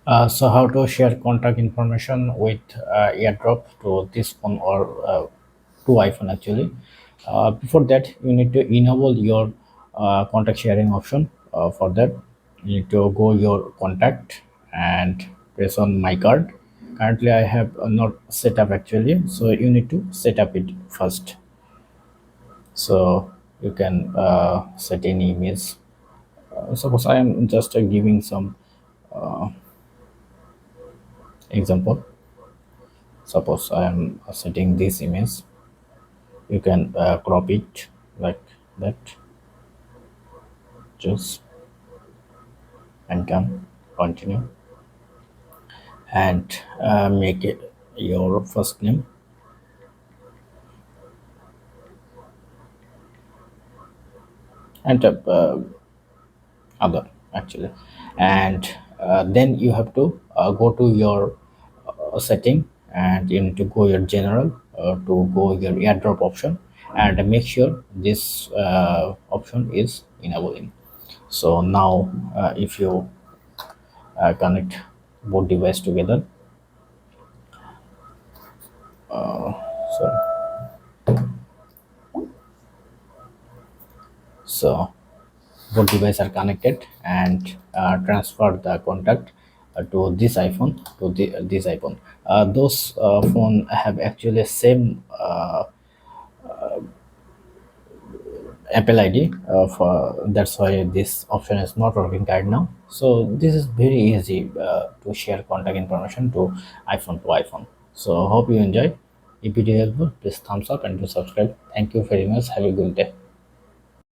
So how to share contact information with AirDrop to this phone or to iPhone actually. Before that, you need to enable your contact sharing option. For that, you need to go your contact and press on my card. Currently, I have not set up actually, so you need to set up it first. So you can set any image. Suppose I am just giving some example. Suppose I am setting this image, you can crop it like that, just and done, continue, and make it your first name and other actually, and then you have to go to your setting, and you need to go your general to go your airdrop option, and make sure this option is enabling. So now if you connect both device together, so so both devices are connected, and transfer the contact to this iPhone, to this iPhone. Those phone have actually same Apple ID. For that's why this option is not working right now. So this is very easy to share contact information to iPhone. So hope you enjoy. If it is helpful, please thumbs up and do subscribe. Thank you very much. Have a good day.